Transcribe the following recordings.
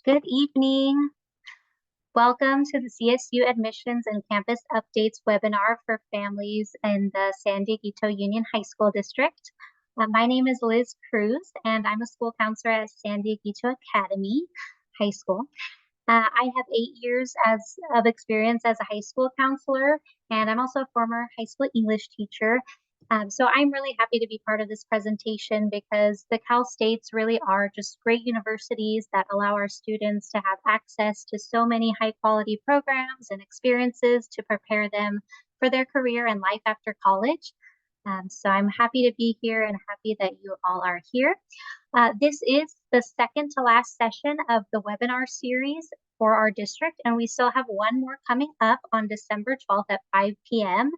Good evening. Welcome to the CSU Admissions and Campus Updates webinar for families in the San Dieguito Union High School District. My name is Liz Cruz, and I'm a school counselor at San Dieguito Academy High School. I have 8 years of experience as a high school counselor, and I'm also a former high school English teacher. So I'm really happy to be part of this presentation because the Cal States really are just great universities that allow our students to have access to so many high quality programs and experiences to prepare them for their career and life after college. So I'm happy to be here and happy that you all are here. This is the second to last session of the webinar series for our district, and we still have one more coming up on December 12th at 5 p.m.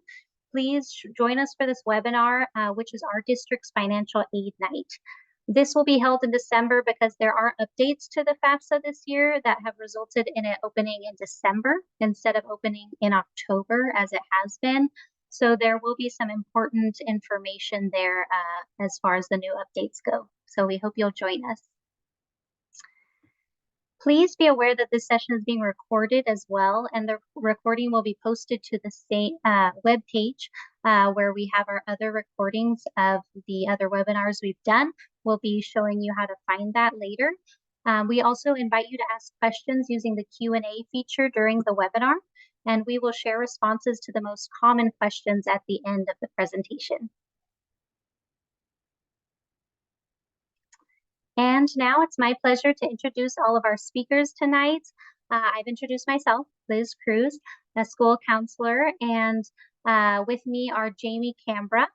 Please join us for this webinar, which is our district's financial aid night. This will be held in December because there are updates to the FAFSA this year that have resulted in it opening in December instead of opening in October as it has been. So there will be some important information there as far as the new updates go. So we hope you'll join us. Please be aware that this session is being recorded as well, and the recording will be posted to the same webpage where we have our other recordings of the other webinars we've done. We'll be showing you how to find that later. We also invite you to ask questions using the Q&A feature during the webinar, and we will share responses to the most common questions at the end of the presentation. And now it's my pleasure to introduce all of our speakers tonight. I've introduced myself, Liz Cruz, a school counselor, and with me are Jamie Cambra,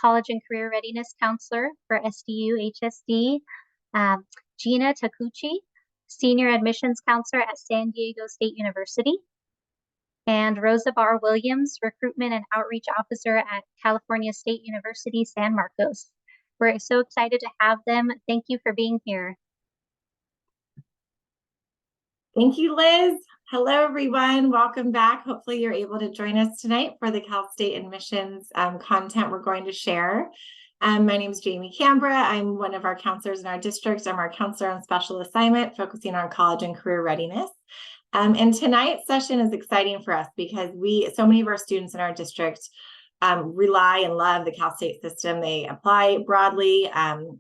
College and Career Readiness Counselor for SDU HSD, Gina Takuchi, Senior Admissions Counselor at San Diego State University, and Rosa Barr Williams, Recruitment and Outreach Officer at California State University, San Marcos. We're so excited to have them. Thank you for being here. Thank you, Liz. Hello, everyone. Welcome back. Hopefully you're able to join us tonight for the Cal State admissions content we're going to share. My name is Jamie Cambra. I'm one of our counselors in our district. I'm our counselor on special assignment, focusing on college and career readiness. And tonight's session is exciting for us because so many of our students in our district rely and love the Cal State system. They apply broadly.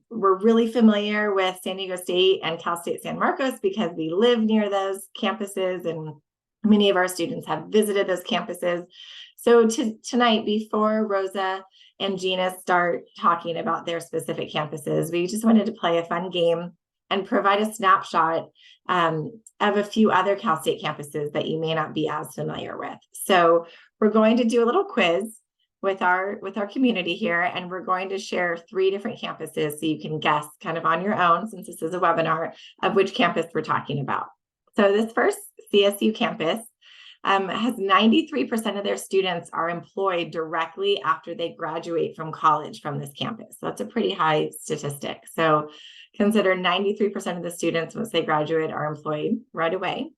We're really familiar with San Diego State and Cal State San Marcos because we live near those campuses and many of our students have visited those campuses. So tonight, before Rosa and Gina start talking about their specific campuses, we just wanted to play a fun game and provide a snapshot of a few other Cal State campuses that you may not be as familiar with. So we're going to do a little quiz with our community here, and we're going to share 3 different campuses so you can guess kind of on your own, since this is a webinar, of which campus we're talking about. So this first CSU campus has 93% of their students are employed directly after they graduate from college from this campus. So that's a pretty high statistic. So consider 93% of the students once they graduate are employed right away.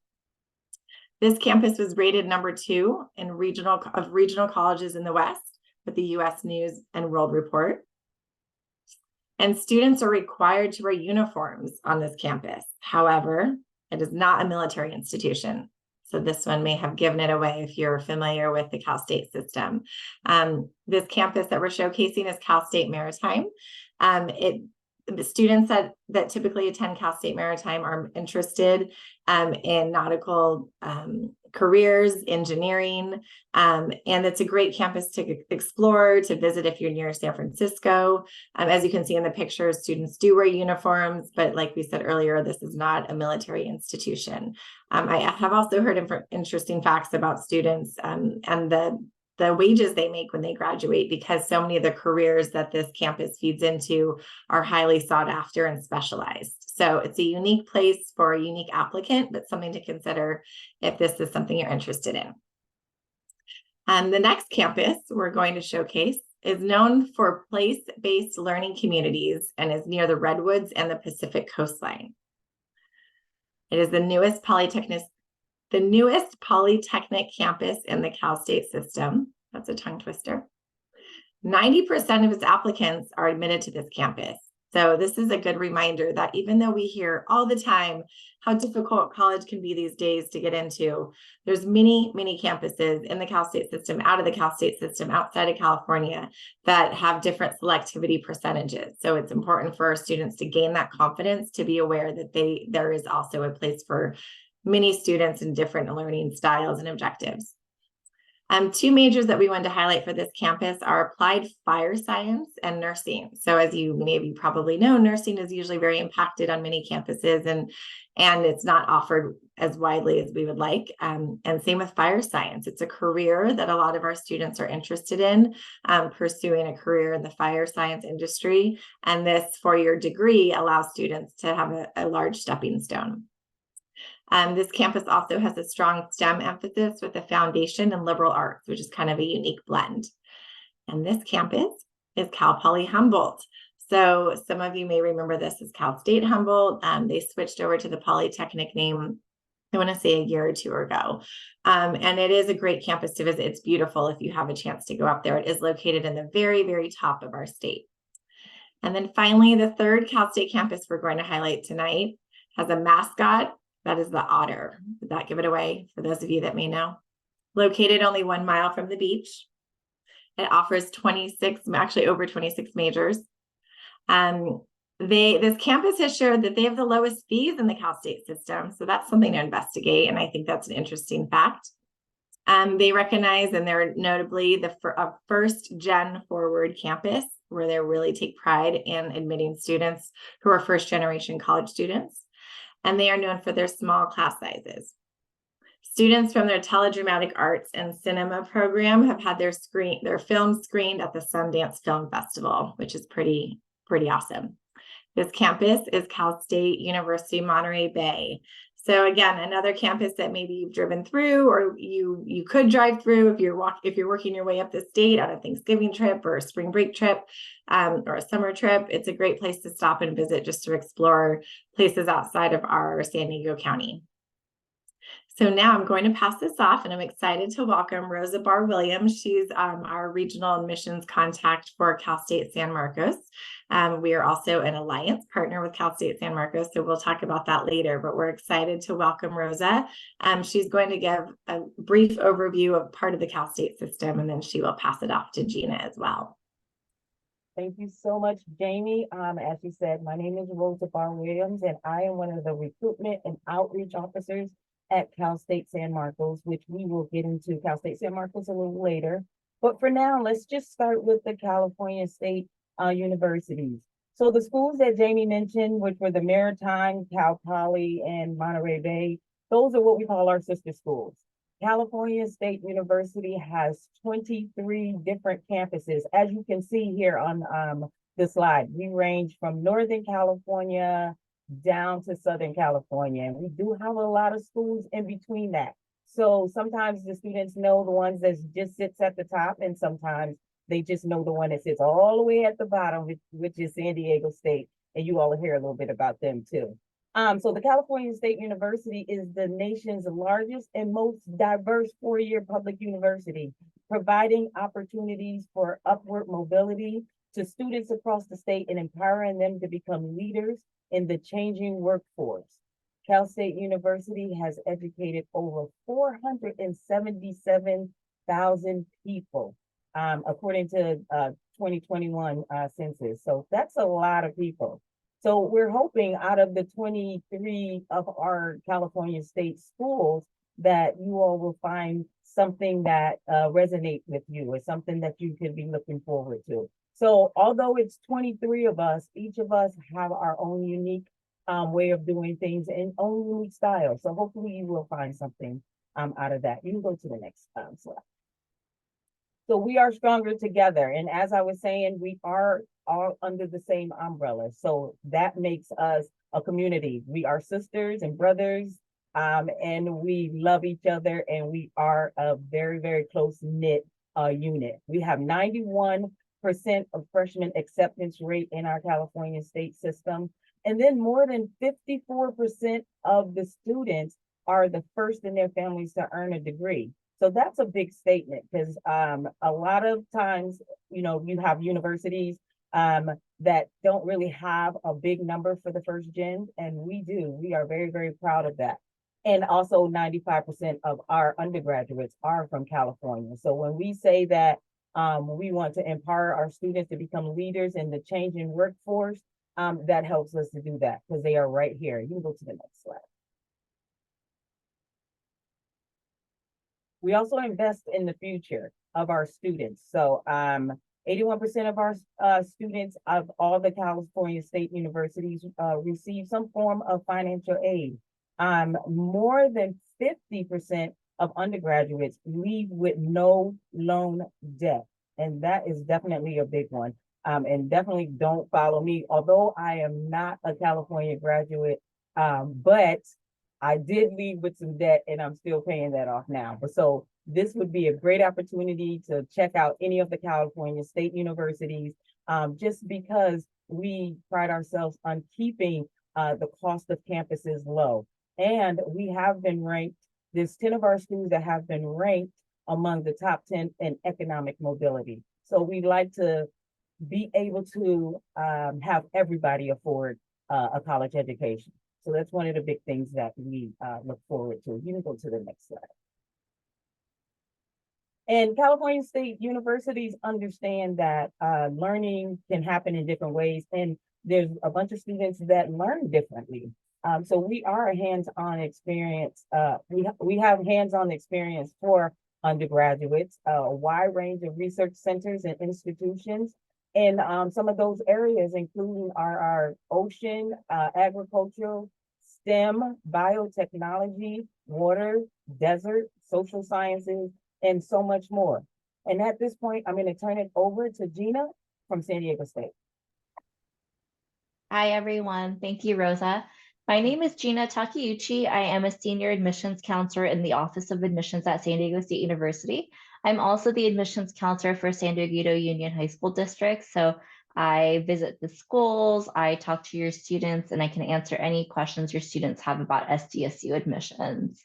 This campus was rated number 2 in regional colleges in the West with the U.S. News and World Report. And students are required to wear uniforms on this campus. However, it is not a military institution. So this one may have given it away if you're familiar with the Cal State system. This campus that we're showcasing is Cal State Maritime. The students that typically attend Cal State Maritime are interested in nautical careers, engineering, and it's a great campus to explore, to visit if you're near San Francisco. As you can see in the pictures, students do wear uniforms, but like we said earlier, this is not a military institution. I have also heard interesting facts about students and the wages they make when they graduate, because so many of the careers that this campus feeds into are highly sought after and specialized. So it's a unique place for a unique applicant, but something to consider if this is something you're interested in. The next campus we're going to showcase is known for place-based learning communities and is near the Redwoods and the Pacific coastline. It is the newest polytechnic campus in the Cal State system. That's a tongue twister. 90% of its applicants are admitted to this campus. So this is a good reminder that even though we hear all the time how difficult college can be these days to get into, there's many, many campuses in the Cal State system, out of the Cal State system, outside of California, that have different selectivity percentages. So it's important for our students to gain that confidence, to be aware that there is also a place for many students in different learning styles and objectives. Two majors that we wanted to highlight for this campus are applied fire science and nursing. So as you maybe probably know, nursing is usually very impacted on many campuses, and it's not offered as widely as we would like. And same with fire science. It's a career that a lot of our students are interested in, pursuing a career in the fire science industry. And this four-year degree allows students to have a large stepping stone. This campus also has a strong STEM emphasis with a foundation in liberal arts, which is kind of a unique blend. And this campus is Cal Poly Humboldt. So some of you may remember this as Cal State Humboldt. They switched over to the Polytechnic name, I want to say a year or two ago. And it is a great campus to visit. It's beautiful if you have a chance to go up there. It is located in the very, very top of our state. And then finally, the third Cal State campus we're going to highlight tonight has a mascot. That is the otter. Did that give it away for those of you that may know? Located only 1 mile from the beach. It offers 26, actually over 26 majors. This campus has showed that they have the lowest fees in the Cal State system. So that's something to investigate. And I think that's an interesting fact. They recognize, and they're notably the first gen forward campus where they really take pride in admitting students who are first generation college students. And they are known for their small class sizes. Students from their teledramatic arts and cinema program have had their films screened at the Sundance Film Festival, which is pretty awesome. This campus is Cal State University Monterey Bay. So again, another campus that maybe you've driven through, or you could drive through if you're working your way up the state on a Thanksgiving trip or a spring break trip, or a summer trip. It's a great place to stop and visit, just to explore places outside of our San Diego County. So now I'm going to pass this off, and I'm excited to welcome Rosa Barr Williams. She's our regional admissions contact for Cal State San Marcos. We are also an alliance partner with Cal State San Marcos, so we'll talk about that later, but we're excited to welcome Rosa. She's going to give a brief overview of part of the Cal State system, and then she will pass it off to Gina as well. Thank you so much, Jamie. As you said, my name is Rosa Barr Williams, and I am one of the recruitment and outreach officers at Cal State San Marcos, which we will get into Cal State San Marcos a little later. But for now, let's just start with the California State universities. So the schools that Jamie mentioned, which were the Maritime, Cal Poly, and Monterey Bay, those are what we call our sister schools. California State University has 23 different campuses. As you can see here on the slide, we range from Northern California down to Southern California. And we do have a lot of schools in between that. So sometimes the students know the ones that just sits at the top, and sometimes they just know the one that sits all the way at the bottom, which is San Diego State. And you all will hear a little bit about them too. So the California State University is the nation's largest and most diverse four-year public university, providing opportunities for upward mobility to students across the state and empowering them to become leaders in the changing workforce. Cal State University has educated over 477,000 people, according to 2021 census. So that's a lot of people. So we're hoping out of the 23 of our California state schools that you all will find something that resonates with you, or something that you can be looking forward to. So although it's 23 of us, each of us have our own unique way of doing things and own unique style. So hopefully you will find something out of that. You can go to the next slide. So we are stronger together. And as I was saying, we are all under the same umbrella. So that makes us a community. We are sisters and brothers, and we love each other, and we are a very, very close-knit unit. We have 91% of freshman acceptance rate in our California state system. And then more than 54% of the students are the first in their families to earn a degree. So that's a big statement, because a lot of times, you know, you have universities that don't really have a big number for the first gen, and we do. We are very, very proud of that. And also 95% of our undergraduates are from California. So when we say that we want to empower our students to become leaders in the changing workforce, that helps us to do that because they are right here. You can go to the next slide. We also invest in the future of our students. So 81% of our students of all the California state universities receive some form of financial aid. More than 50% of undergraduates leave with no loan debt. And that is definitely a big one. And definitely don't follow me, although I am not a California graduate, but I did leave with some debt and I'm still paying that off now. But so this would be a great opportunity to check out any of the California state universities, just because we pride ourselves on keeping the cost of campuses low. And we have been ranked, there's 10 of our schools that have been ranked among the top 10 in economic mobility. So we'd like to be able to have everybody afford a college education. So that's one of the big things that we look forward to. You can go to the next slide. And California state universities understand that learning can happen in different ways, and there's a bunch of students that learn differently. So we are a hands-on experience. We have hands-on experience for undergraduates, a wide range of research centers and institutions. And some of those areas, including our ocean, agricultural, STEM, biotechnology, water, desert, social sciences, and so much more. And at this point, I'm going to turn it over to Gina from San Diego State. Hi, everyone. Thank you, Rosa. My name is Gina Takeuchi. I am a senior admissions counselor in the Office of Admissions at San Diego State University. I'm also the admissions counselor for San Diego Union High School District. So I visit the schools, I talk to your students, and I can answer any questions your students have about SDSU admissions.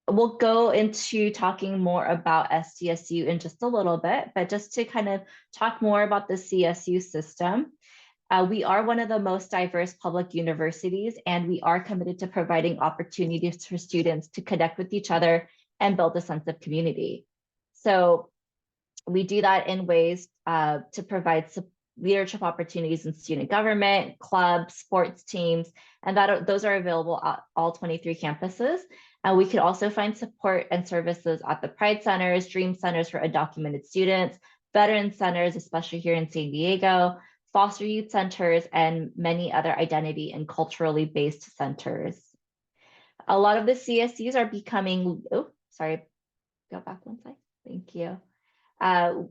We'll go into talking more about SDSU in just a little bit, but just to kind of talk more about the CSU system. We are one of the most diverse public universities, and we are committed to providing opportunities for students to connect with each other and build a sense of community. So we do that in ways to provide leadership opportunities in student government, clubs, sports teams, and those are available at all 23 campuses. We could also find support and services at the Pride Centers, Dream Centers for undocumented students, Veteran Centers, especially here in San Diego, foster youth centers, and many other identity and culturally based centers. A lot of the CSUs are becoming, oh, sorry, go back one slide. Thank you. The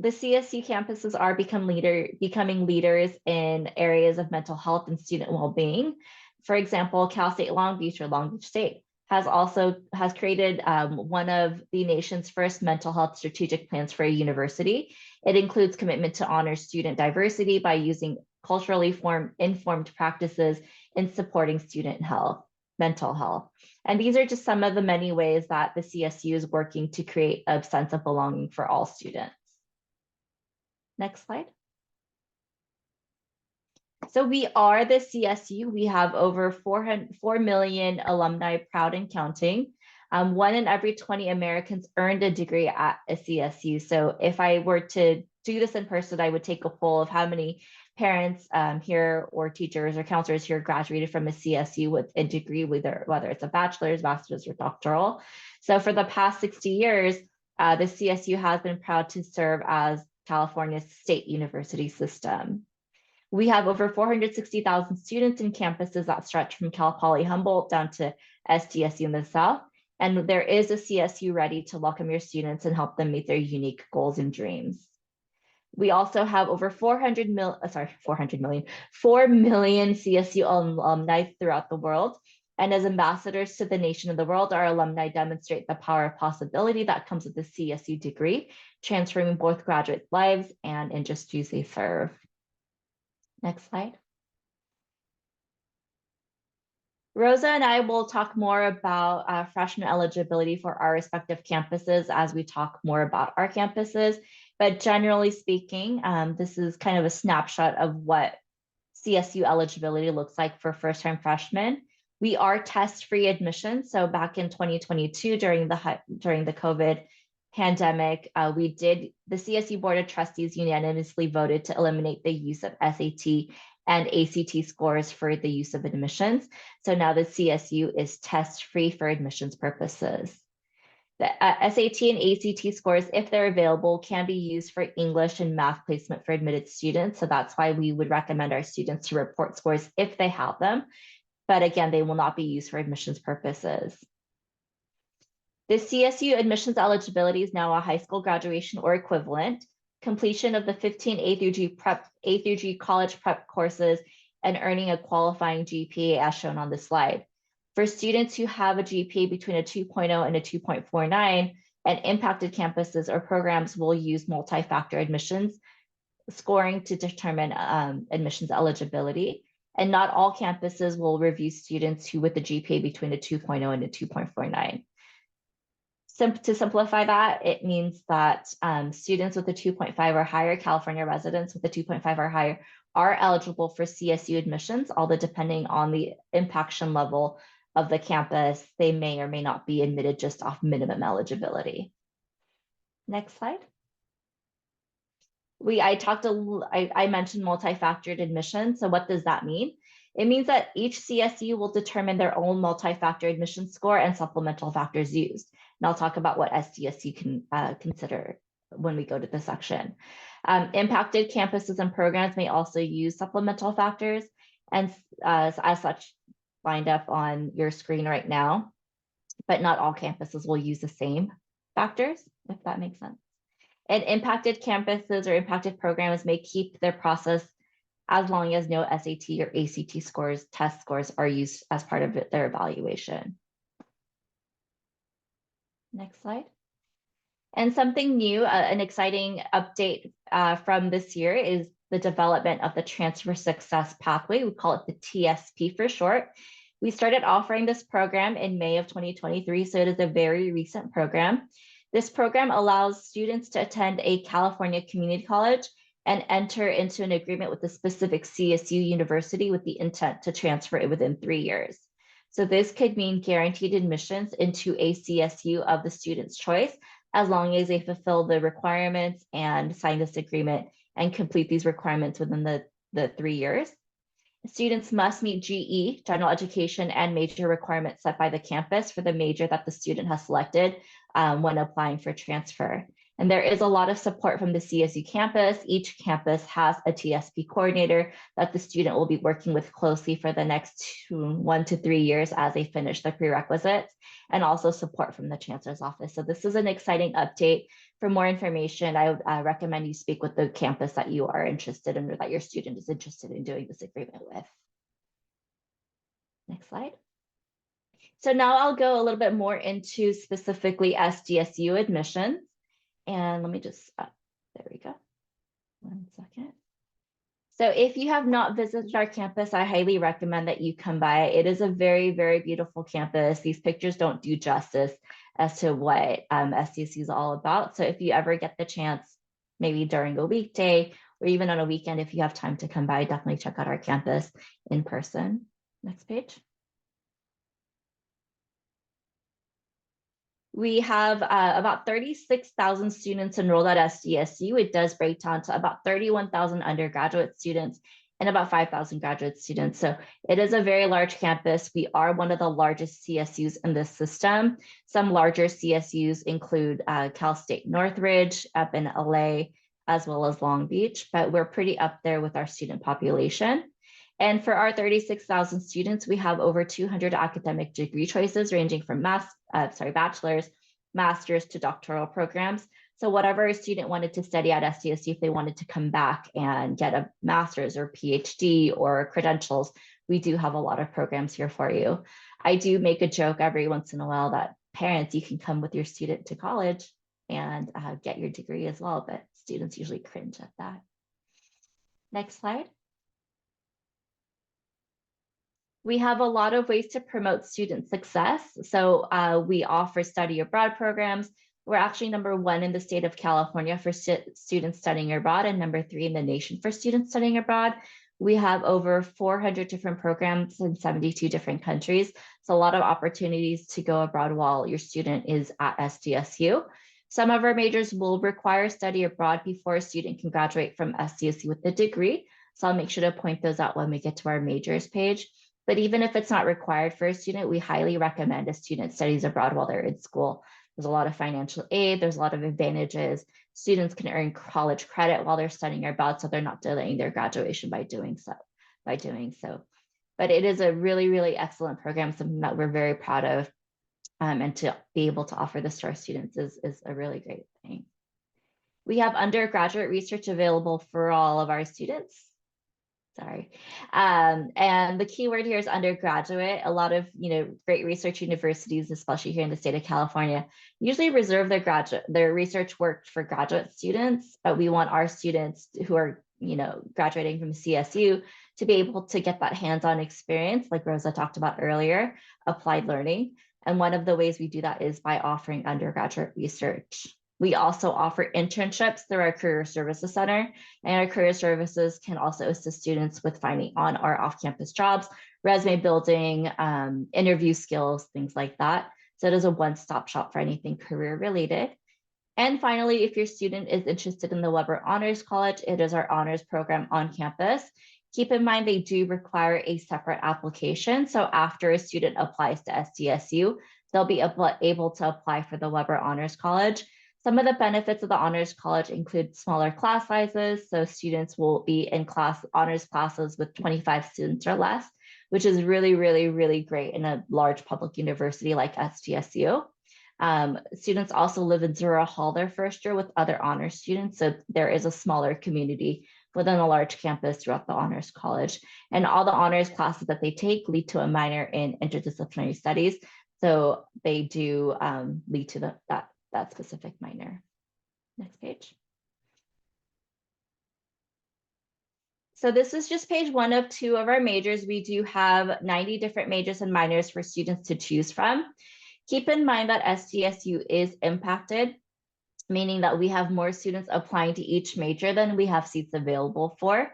CSU campuses are becoming leaders in areas of mental health and student well-being. For example, Cal State Long Beach or Long Beach State has created one of the nation's first mental health strategic plans for a university. It includes commitment to honor student diversity by using culturally informed practices in supporting student mental health. And these are just some of the many ways that the CSU is working to create a sense of belonging for all students. Next slide. So we are the CSU. We have over 4 million alumni, proud and counting. 1 in every 20 Americans earned a degree at a CSU. So if I were to do this in person, I would take a poll of how many parents here or teachers or counselors here graduated from a CSU with a degree, whether it's a bachelor's, master's, or doctoral. So for the past 60 years, the CSU has been proud to serve as California's state university system. We have over 460,000 students in campuses that stretch from Cal Poly Humboldt down to SDSU in the South. And there is a CSU ready to welcome your students and help them meet their unique goals and dreams. We also have over 4 million CSU alumni throughout the world. And as ambassadors to the nation and the world, our alumni demonstrate the power of possibility that comes with the CSU degree, transforming both graduate lives and industries they serve. Next slide. Rosa and I will talk more about freshman eligibility for our respective campuses as we talk more about our campuses. But generally speaking, this is kind of a snapshot of what CSU eligibility looks like for first-time freshmen. We are test-free admission. So back in 2022, during the COVID pandemic, the CSU Board of Trustees unanimously voted to eliminate the use of SAT and ACT scores for the use of admissions. So now the CSU is test-free for admissions purposes. The SAT and ACT scores, if they're available, can be used for English and math placement for admitted students. So that's why we would recommend our students to report scores if they have them. But again, they will not be used for admissions purposes. The CSU admissions eligibility is now a high school graduation or equivalent, completion of the 15 A through G college prep courses, and earning a qualifying GPA as shown on the slide. For students who have a GPA between a 2.0 and a 2.49, and impacted campuses or programs will use multi-factor admissions scoring to determine admissions eligibility. And not all campuses will review students who with a GPA between a 2.0 and a 2.49. To simplify that, it means that students with a 2.5 or higher, California residents with a 2.5 or higher, are eligible for CSU admissions, although depending on the impaction level of the campus, they may or may not be admitted just off minimum eligibility. Next slide. I mentioned multi-factored admission. So what does that mean? It means that each CSU will determine their own multi-factor admission score and supplemental factors used. And I'll talk about what SDSU can consider when we go to this section. Impacted campuses and programs may also use supplemental factors, and as such, lined up on your screen right now, but not all campuses will use the same factors, if that makes sense. And impacted campuses or impacted programs may keep their process as long as no SAT or ACT scores, test scores are used as part of their evaluation. Next slide. And something new, an exciting update from this year is the development of the Transfer Success Pathway. We call it the TSP for short. We started offering this program in May of 2023, so it is a very recent program. This program allows students to attend a California community college and enter into an agreement with a specific CSU university with the intent to transfer it within 3 years. So this could mean guaranteed admissions into a CSU of the student's choice, as long as they fulfill the requirements and sign this agreement and complete these requirements within the 3 years. Students must meet GE, general education, and major requirements set by the campus for the major that the student has selected when applying for transfer. And there is a lot of support from the CSU campus. Each campus has a TSP coordinator that the student will be working with closely for the next 1 to 3 years as they finish the prerequisites, and also support from the chancellor's office. So this is an exciting update. For more information, I would recommend you speak with the campus that you are interested in or that your student is interested in doing this agreement with. Next slide. So now I'll go a little bit more into specifically SDSU admissions. And let me just, there we go. 1 second. So if you have not visited our campus, I highly recommend that you come by. It is a very, very beautiful campus. These pictures don't do justice as to what SDSU is all about. So if you ever get the chance, maybe during a weekday or even on a weekend, if you have time to come by, definitely check out our campus in person. Next page. We have about 36,000 students enrolled at SDSU. It does break down to about 31,000 undergraduate students and about 5,000 graduate students. So it is a very large campus. We are one of the largest CSUs in this system. Some larger CSUs include Cal State Northridge up in LA, as well as Long Beach, but we're pretty up there with our student population. And for our 36,000 students, we have over 200 academic degree choices ranging from bachelor's, master's to doctoral programs. So whatever a student wanted to study at SDSU, if they wanted to come back and get a master's or PhD or credentials, we do have a lot of programs here for you. I do make a joke every once in a while that parents, you can come with your student to college and get your degree as well, but students usually cringe at that. Next slide. We have a lot of ways to promote student success. So we offer study abroad programs. We're actually #1 in the state of California for students studying abroad and #3 in the nation for students studying abroad. We have over 400 different programs in 72 different countries. So a lot of opportunities to go abroad while your student is at SDSU. Some of our majors will require study abroad before a student can graduate from SDSU with a degree. So I'll make sure to point those out when we get to our majors page. But even if it's not required for a student, we highly recommend a student studies abroad while they're in school. There's a lot of financial aid, there's a lot of advantages. Students can earn college credit while they're studying abroad, so they're not delaying their graduation by doing so. But it is a really, really excellent program, something that we're very proud of. And to be able to offer this to our students is a really great thing. We have undergraduate research available for all of our students. Sorry. And the key word here is undergraduate. A lot of great research universities, especially here in the state of California, usually reserve their research work for graduate students, but we want our students who are graduating from CSU to be able to get that hands-on experience, like Rosa talked about earlier, applied learning. And one of the ways we do that is by offering undergraduate research. We also offer internships through our Career Services Center, and our Career Services can also assist students with finding on or off-campus jobs, resume building, interview skills, things like that. So it is a one-stop shop for anything career related. And finally, if your student is interested in the Weber Honors College, it is our honors program on campus. Keep in mind, they do require a separate application. So after a student applies to SDSU, they'll be able to apply for the Weber Honors College. Some of the benefits of the Honors College include smaller class sizes. So students will be in honors classes with 25 students or less, which is really, really, really great in a large public university like SDSU. Students also live in Zura Hall their first year with other honors students. So there is a smaller community within a large campus throughout the Honors College. And all the honors classes that they take lead to a minor in interdisciplinary studies. So they do lead to that specific minor. Next page. So this is just page 1 of 2 of our majors. We do have 90 different majors and minors for students to choose from. Keep in mind that SDSU is impacted, meaning that we have more students applying to each major than we have seats available for.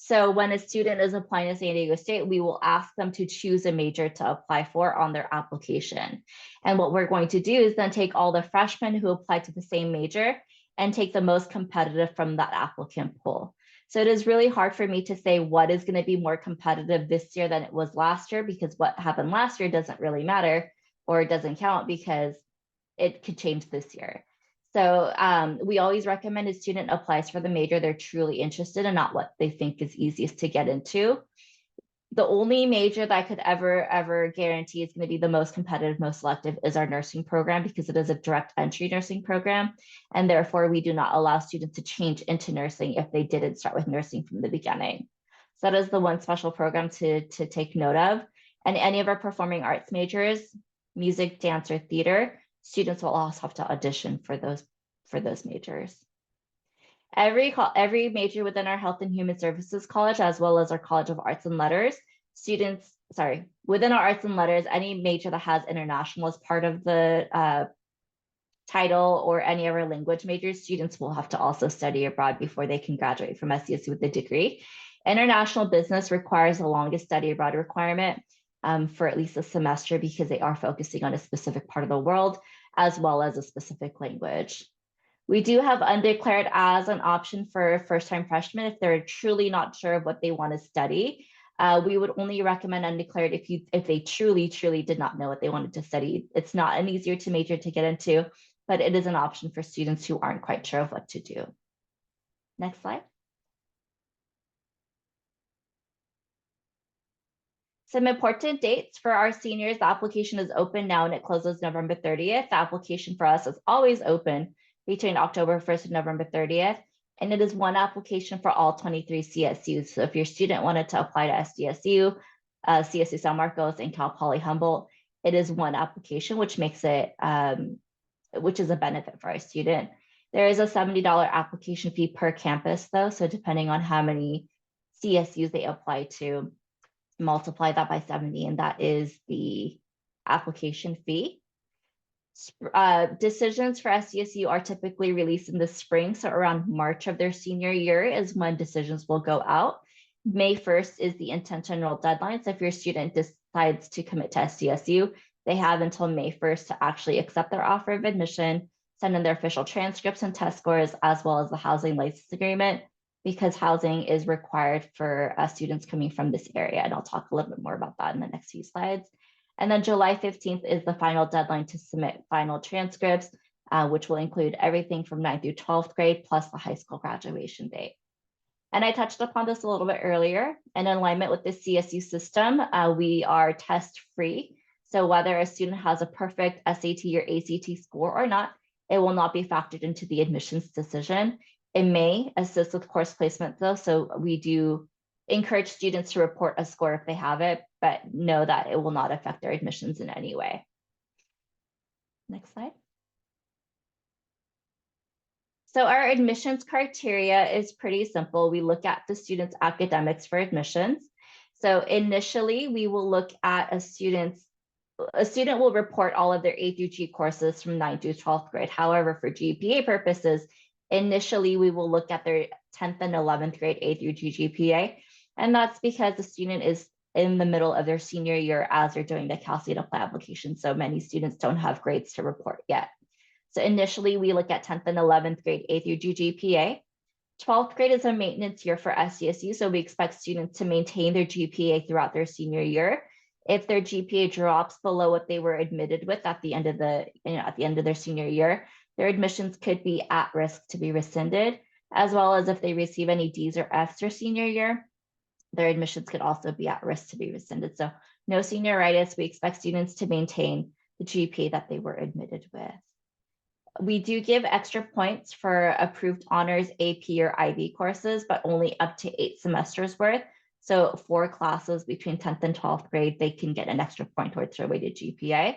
So when a student is applying to San Diego State, we will ask them to choose a major to apply for on their application. And what we're going to do is then take all the freshmen who applied to the same major and take the most competitive from that applicant pool. So it is really hard for me to say what is going to be more competitive this year than it was last year, because what happened last year doesn't really matter or it doesn't count because it could change this year. So we always recommend a student applies for the major they're truly interested in, not what they think is easiest to get into. The only major that I could ever guarantee is going to be the most competitive, most selective is our nursing program, because it is a direct entry nursing program. And therefore, we do not allow students to change into nursing if they didn't start with nursing from the beginning. So that is the one special program to take note of. And any of our performing arts majors, music, dance, or theater, students will also have to audition for those majors. Every major within our Health and Human Services College, as well as our College of Arts and Letters, within our Arts and Letters, any major that has international as part of the title, or any of our language majors, students will have to also study abroad before they can graduate from SDSU with a degree. International business requires the longest study abroad requirement for at least a semester, because they are focusing on a specific part of the world as well as a specific language. We do have undeclared as an option for first-time freshmen if they're truly not sure of what they want to study. We would only recommend undeclared if they truly did not know what they wanted to study. It's not an easier to major to get into, but it is an option for students who aren't quite sure of what to do. Next slide. Some important dates for our seniors. The application is open now and it closes November 30th. The application for us is always open between October 1st and November 30th. And it is one application for all 23 CSUs. So if your student wanted to apply to SDSU, CSU San Marcos, and Cal Poly Humboldt, it is one application, which makes it, which is a benefit for our student. There is a $70 application fee per campus though. So depending on how many CSUs they apply to, multiply that by 70, and that is the application fee. Decisions for SDSU are typically released in the spring, so around March of their senior year is when decisions will go out. May 1st is the intent to enroll deadline, so if your student decides to commit to SDSU, they have until May 1st to actually accept their offer of admission, send in their official transcripts and test scores, as well as the housing license agreement, because housing is required for students coming from this area, and I'll talk a little bit more about that in the next few slides. And then July 15th is the final deadline to submit final transcripts, which will include everything from 9th through 12th grade, plus the high school graduation date. And I touched upon this a little bit earlier. In alignment with the CSU system, we are test free. So whether a student has a perfect SAT or ACT score or not, it will not be factored into the admissions decision. It may assist with course placement though, so we do encourage students to report a score if they have it, but know that it will not affect their admissions in any way. Next slide. So our admissions criteria is pretty simple. We look at the student's academics for admissions. So initially, we will look at a student will report all of their A through G courses from 9th through 12th grade. However, for GPA purposes, initially, we will look at their 10th and 11th grade A through G GPA. And that's because the student is in the middle of their senior year as they're doing the Cal State Apply application. So many students don't have grades to report yet. So initially, we look at 10th and 11th grade A through G GPA. 12th grade is a maintenance year for SDSU, so we expect students to maintain their GPA throughout their senior year. If their GPA drops below what they were admitted with at the end of their senior year, their admissions could be at risk to be rescinded, as well as if they receive any D's or F's their senior year, their admissions could also be at risk to be rescinded. So no senioritis, we expect students to maintain the GPA that they were admitted with. We do give extra points for approved honors, AP or IB courses, but only up to 8 semesters worth. So 4 classes between 10th and 12th grade, they can get an extra point towards their weighted GPA.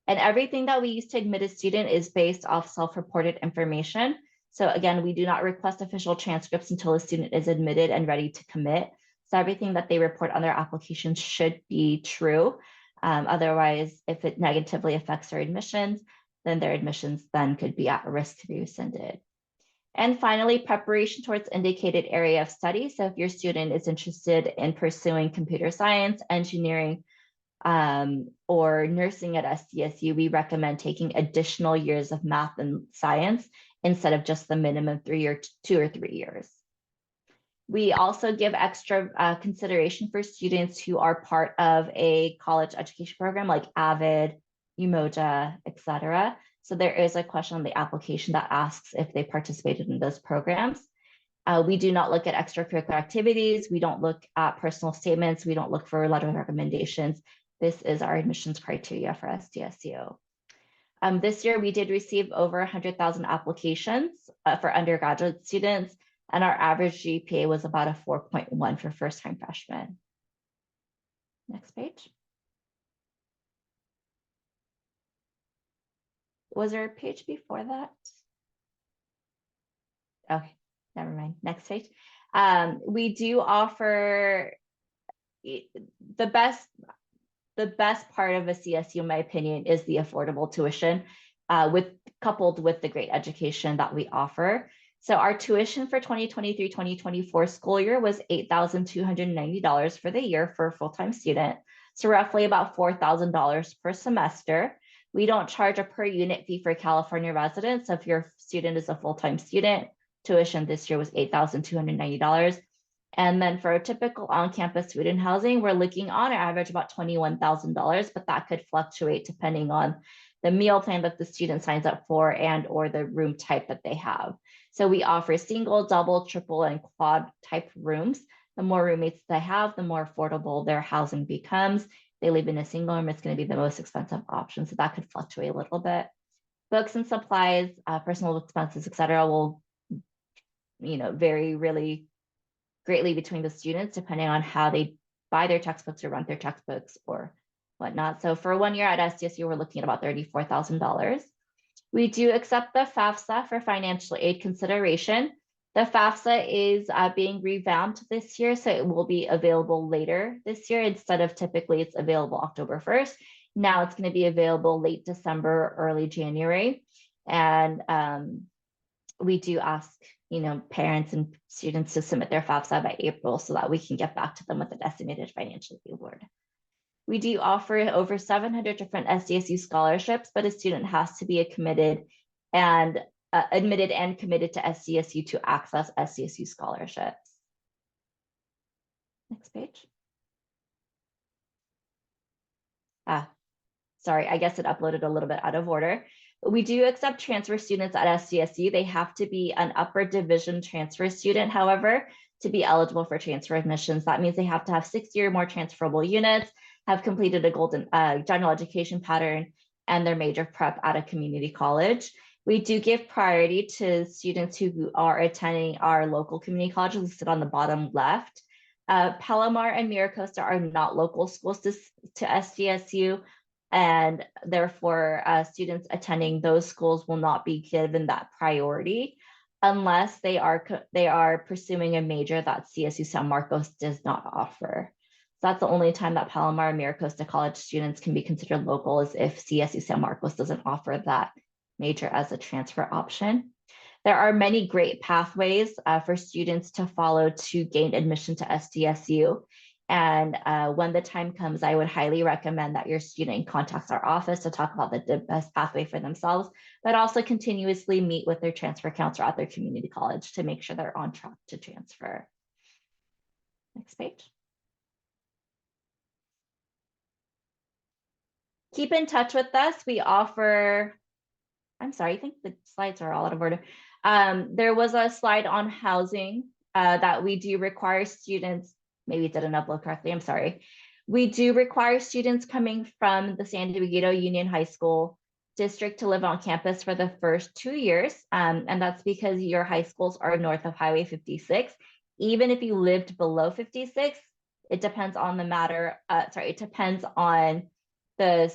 And everything that we use to admit a student is based off self-reported information. So again, we do not request official transcripts until a student is admitted and ready to commit. So everything that they report on their application should be true. Otherwise, if it negatively affects their admissions, then their admissions then could be at risk to be rescinded. And finally, preparation towards indicated area of study. So if your student is interested in pursuing computer science, engineering, or nursing at SDSU, we recommend taking additional years of math and science instead of just the minimum 2 or 3 years. We also give extra consideration for students who are part of a college education program like AVID, Umoja, etc. So there is a question on the application that asks if they participated in those programs. We do not look at extracurricular activities. We don't look at personal statements. We don't look for letter of recommendations. This is our admissions criteria for SDSU. This year, we did receive over 100,000 applications for undergraduate students, and our average GPA was about a 4.1 for first-time freshmen. Next page. Was there a page before that? Okay, never mind. Next page. We do offer the best part of a CSU, in my opinion, is the affordable tuition, coupled with the great education that we offer. So our tuition for 2023-2024 school year was $8,290 for the year for a full-time student. So roughly about $4,000 per semester. We don't charge a per unit fee for California residents. So if your student is a full-time student, tuition this year was $8,290. And then for a typical on-campus student housing, we're looking on average about $21,000, but that could fluctuate depending on the meal plan that the student signs up for and or the room type that they have. So we offer single, double, triple, and quad type rooms. The more roommates they have, the more affordable their housing becomes. They live in a single room, it's going to be the most expensive option. So that could fluctuate a little bit. Books and supplies, personal expenses, etc., will vary really greatly between the students, depending on how they buy their textbooks or rent their textbooks or whatnot. So for 1 year at SDSU, we're looking at about $34,000. We do accept the FAFSA for financial aid consideration. The FAFSA is being revamped this year, so it will be available later this year. Instead of typically it's available October 1st. Now it's going to be available late December, early January. And we do ask, parents and students to submit their FAFSA by April so that we can get back to them with an estimated financial reward. We do offer over 700 different SDSU scholarships, but a student has to be admitted and committed to SDSU to access SDSU scholarships. Next page. Sorry, I guess it uploaded a little bit out of order. We do accept transfer students at SDSU. They have to be an upper division transfer student, however, to be eligible for transfer admissions. That means they have to have 60 or more transferable units, have completed a golden general education pattern, and their major prep at a community college. We do give priority to students who are attending our local community colleges listed on the bottom left. Palomar and Miracosta are not local schools to SDSU, and therefore students attending those schools will not be given that priority unless they are pursuing a major that CSU San Marcos does not offer. So that's the only time that Palomar and Miracosta College students can be considered local, is if CSU San Marcos doesn't offer that major as a transfer option. There are many great pathways for students to follow to gain admission to SDSU. And when the time comes, I would highly recommend that your student contacts our office to talk about the best pathway for themselves, but also continuously meet with their transfer counselor at their community college to make sure they're on track to transfer. Next page. Keep in touch with us. We offer, I'm sorry, I think the slides are all out of order. There was a slide on housing that we do require students, maybe it didn't upload correctly, I'm sorry. We do require students coming from the San Diego Union High School district to live on campus for the first 2 years. And that's because your high schools are north of Highway 56. Even if you lived below 56, it depends on the matter, it depends on the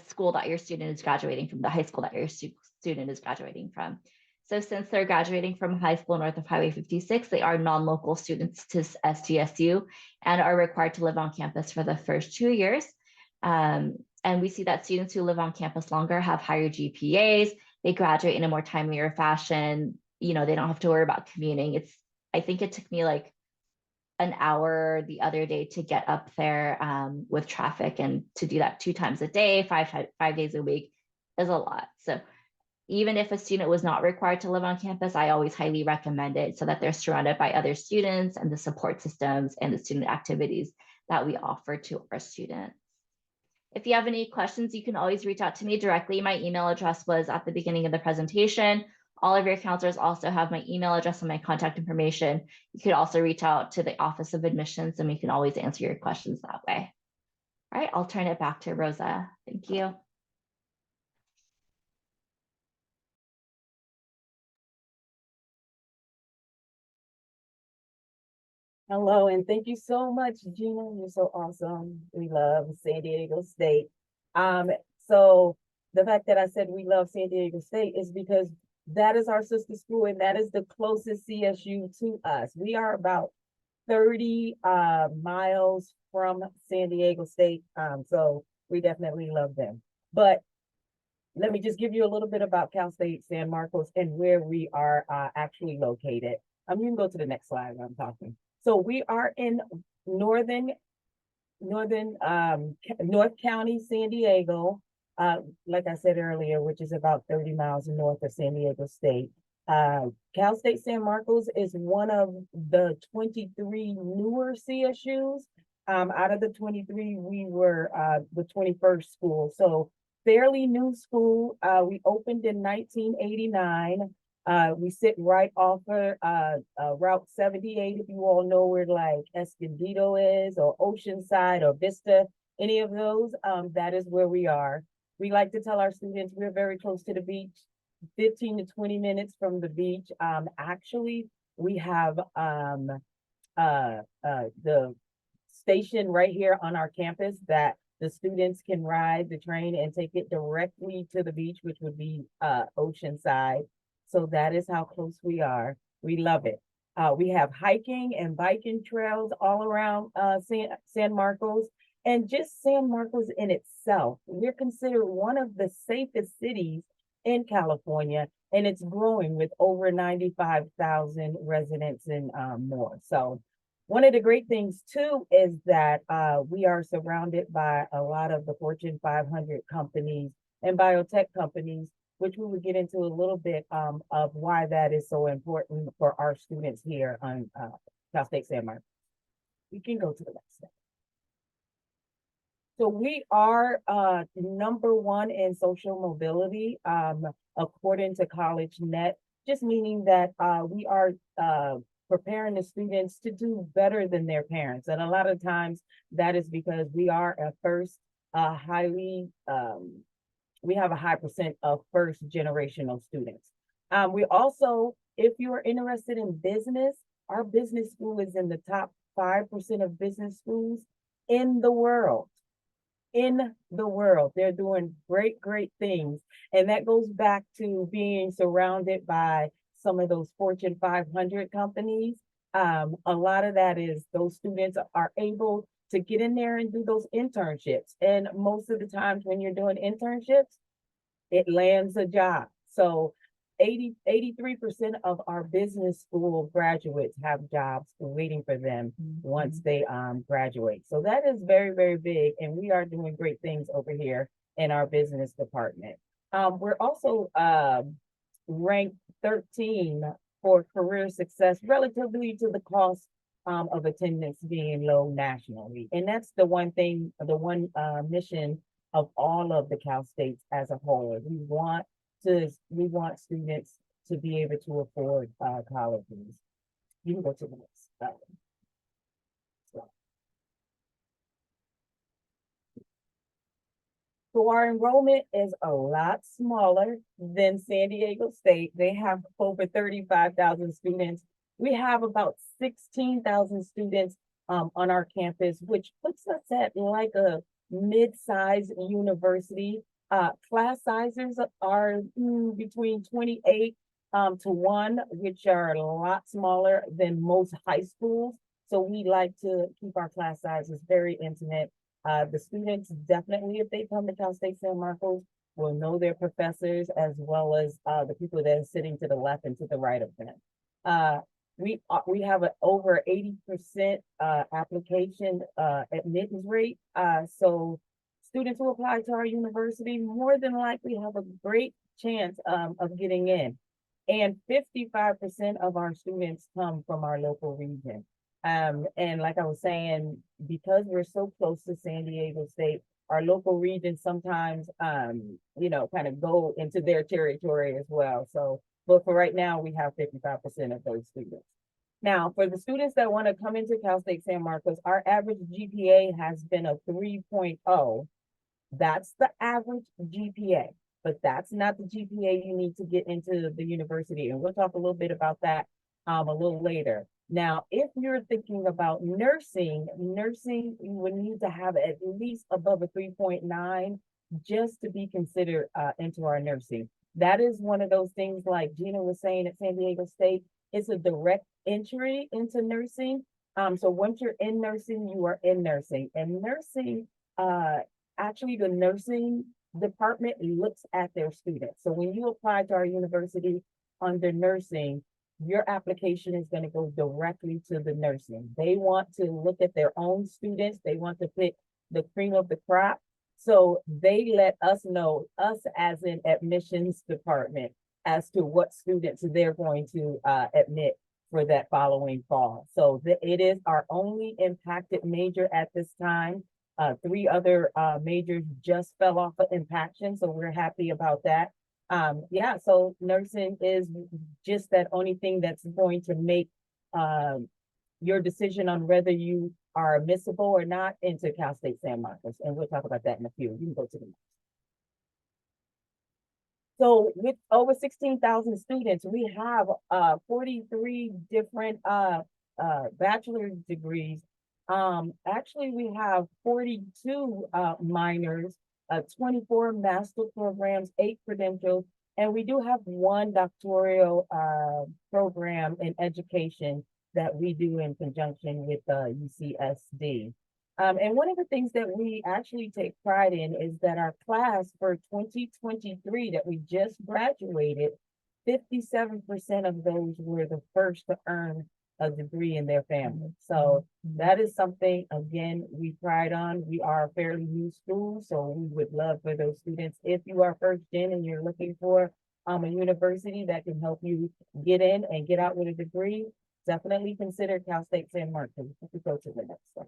school that your student is graduating from, the high school that your student is graduating from. So since they're graduating from high school north of Highway 56, they are non-local students to SDSU and are required to live on campus for the first 2 years. And we see that students who live on campus longer have higher GPAs, they graduate in a more timelier fashion, they don't have to worry about commuting. I think it took me like an hour the other day to get up there with traffic, and to do that 2 times a day, five days a week is a lot. So even if a student was not required to live on campus, I always highly recommend it so that they're surrounded by other students and the support systems and the student activities that we offer to our students. If you have any questions, you can always reach out to me directly. My email address was at the beginning of the presentation. All of your counselors also have my email address and my contact information. You could also reach out to the Office of Admissions and we can always answer your questions that way. All right, I'll turn it back to Rosa. Thank you. Hello, and thank you so much, Gina. You're so awesome. We love San Diego State. So the fact that I said we love San Diego State is because that is our sister school and that is the closest CSU to us. We are about 30 miles from San Diego State. So we definitely love them. But let me just give you a little bit about Cal State San Marcos and where we are actually located. You can go to the next slide when I'm talking. So we are in North County, San Diego, like I said earlier, which is about 30 miles north of San Diego State. Cal State San Marcos is one of the 23 newer CSUs. Out of the 23, we were the 21st school. So fairly new school. We opened in 1989. We sit right off of Route 78, if you all know where like Escondido is, or Oceanside or Vista, any of those, that is where we are. We like to tell our students we're very close to the beach, 15 to 20 minutes from the beach. Actually, we have the station right here on our campus that the students can ride the train and take it directly to the beach, which would be Oceanside. So that is how close we are. We love it. We have hiking and biking trails all around San Marcos. And just San Marcos in itself, we're considered one of the safest cities in California, and it's growing with over 95,000 residents and more. So one of the great things too is that we are surrounded by a lot of the Fortune 500 companies and biotech companies, which we will get into a little bit of why that is so important for our students here on Cal State San Marcos. We can go to the next step. So we are #1 in social mobility, according to CollegeNet, just meaning that we are preparing the students to do better than their parents. And a lot of times that is because we are a first we have a high percent of first generational students. We also, if you are interested in business, our business school is in the top 5% of business schools in the world. In the world, they're doing great things. And that goes back to being surrounded by some of those Fortune 500 companies. A lot of that is those students are able to get in there and do those internships. And most of the times when you're doing internships, it lands a job. So 83% of our business school graduates have jobs waiting for them once they graduate. So that is very big, and we are doing great things over here in our business department. We're also ranked 13 for career success, relatively to the cost of attendance being low nationally. And that's the one thing, the one mission of all of the Cal States as a whole. We want students to be able to afford colleges. You can go to the next slide. So our enrollment is a lot smaller than San Diego State. They have over 35,000 students. We have about 16,000 students on our campus, which puts us at like a mid-sized university. Class sizes are between 28 to 1, which are a lot smaller than most high schools. So we like to keep our class sizes very intimate. The students definitely, if they come to Cal State San Marcos, will know their professors as well as the people that are sitting to the left and to the right of them. We have an over 80% application admittance rate. So students who apply to our university more than likely have a great chance of getting in. And 55% of our students come from our local region. And like I was saying, because we're so close to San Diego State, our local region sometimes, kind of go into their territory as well. So, but for right now, we have 55% of those students. Now, for the students that want to come into Cal State San Marcos, our average GPA has been a 3.0. That's the average GPA, but that's not the GPA you need to get into the university. And we'll talk a little bit about that a little later. Now, if you're thinking about nursing, you would need to have at least above a 3.9 just to be considered into our nursing. That is one of those things like Gina was saying at San Diego State, it's a direct entry into nursing. So once you're in nursing, you are in nursing. And nursing, actually the nursing department looks at their students. So when you apply to our university under nursing, your application is going to go directly to the nursing. They want to look at their own students. They want to pick the cream of the crop. So they let us know, us as an admissions department, as to what students they're going to admit for that following fall. So it is our only impacted major at this time. 3 other majors just fell off of impaction, so we're happy about that. So nursing is just that only thing that's going to make your decision on whether you are admissible or not into Cal State San Marcos. And we'll talk about that in a few. You can go to the next. So with over 16,000 students, we have 43 different bachelor's degrees. Actually, we have 42 minors, 24 master programs, 8 credentials, And we do have one doctoral program in education that we do in conjunction with UCSD. And one of the things that we actually take pride in is that our class for 2023 that we just graduated, 57% of those were the first to earn a degree in their family. So that is something, again, we pride on. We are a fairly new school, so we would love for those students, if you are first gen and you're looking for a university that can help you get in and get out with a degree, definitely consider Cal State San Marcos. If we go to the next one.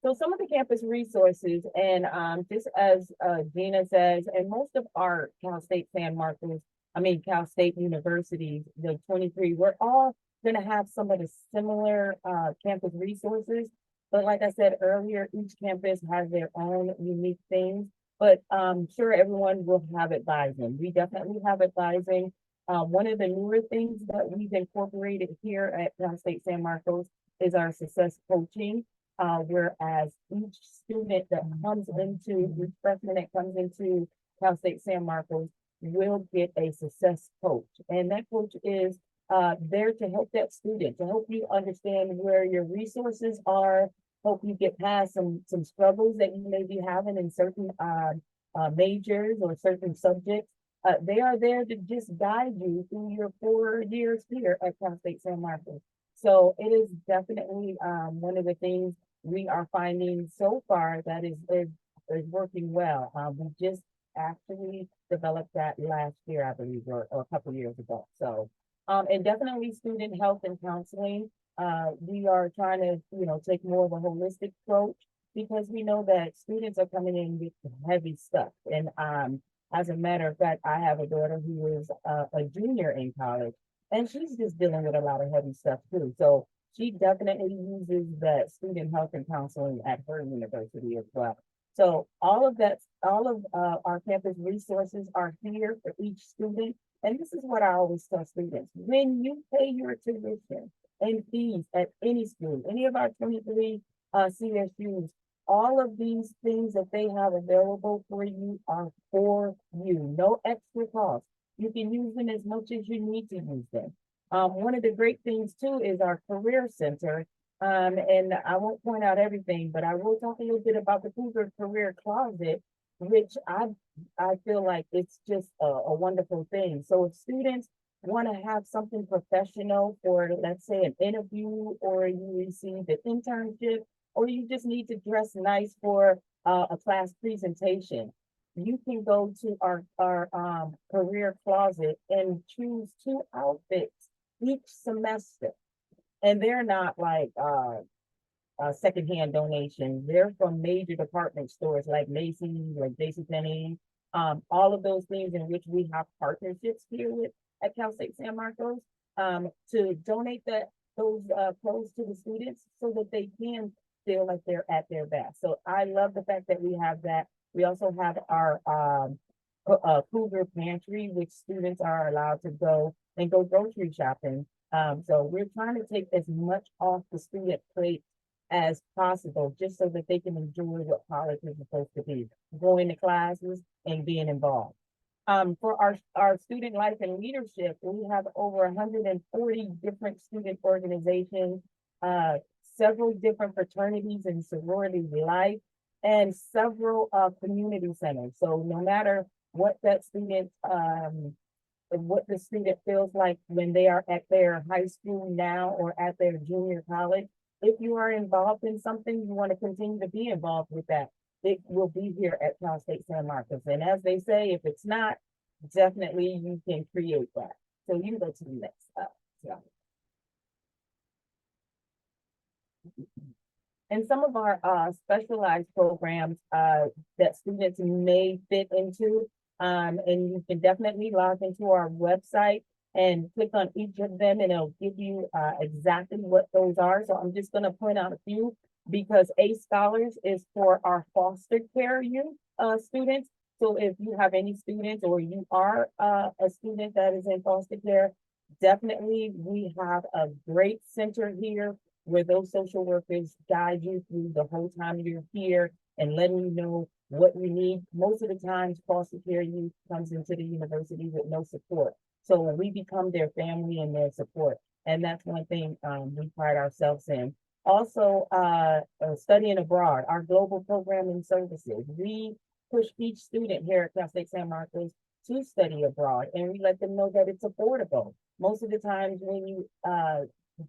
So some of the campus resources, and just as Gina says, and most of our Cal State San Marcos, Cal State universities, the 23, we're all going to have some of the similar campus resources. But like I said earlier, each campus has their own unique things, but I'm sure everyone will have advising. We definitely have advising. One of the newer things that we've incorporated here at Cal State San Marcos is our success coaching. Whereas each student that comes into, each freshman that comes into Cal State San Marcos will get a success coach. And that coach is there to help that student, to help you understand where your resources are, help you get past some struggles that you may be having in certain majors or certain subjects. They are there to just guide you through your 4 years here at Cal State San Marcos. So it is definitely one of the things we are finding so far that is working well. We just actually developed that last year, I believe, or a couple years ago. So, and definitely student health and counseling. We are trying to, take more of a holistic approach because we know that students are coming in with heavy stuff. And as a matter of fact, I have a daughter who is a junior in college, and she's just dealing with a lot of heavy stuff too. So she definitely uses that student health and counseling at her university as well. So all of our campus resources are here for each student. And this is what I always tell students: when you pay your tuition and fees at any school, any of our 23 CSUs, all of these things that they have available for you are for you, no extra cost. You can use them as much as you need to use them. One of the great things too is our career center. And I won't point out everything, but I will talk a little bit about the Cougar Career Closet, which I feel like it's just a wonderful thing. So if students want to have something professional for, let's say, an interview, or you received an internship, or you just need to dress nice for a class presentation, you can go to our career closet and choose 2 outfits each semester. And they're not like secondhand donations. They're from major department stores like Macy's, like JCPenney, all of those things in which we have partnerships here with at Cal State San Marcos, to donate those clothes to the students so that they can feel like they're at their best. So I love the fact that we have that. We also have our Cougar Pantry, which students are allowed to go and go grocery shopping. So we're trying to take as much off the student plate as possible, just so that they can enjoy what college is supposed to be, going to classes and being involved. For our student life and leadership, we have over 140 different student organizations, several different fraternities and sorority life, and several community centers. So no matter what that student, what the student feels like when they are at their high school now or at their junior college, if you are involved in something, you want to continue to be involved with that, it will be here at Cal State San Marcos. And as they say, if it's not, definitely you can create that. So you go to the next slide. And some of our specialized programs that students may fit into, and you can definitely log into our website and click on each of them, and it'll give you exactly what those are. So I'm just going to point out a few, because A Scholars is for our foster care youth students. So if you have any students, or you are a student that is in foster care, definitely we have a great center here where those social workers guide you through the whole time you're here and letting you know what you need. Most of the times, foster care youth comes into the university with no support. So we become their family and their support. And that's one thing we pride ourselves in. Also, studying abroad, our global programming services. We push each student here at Cal State San Marcos to study abroad, and we let them know that it's affordable. Most of the times when you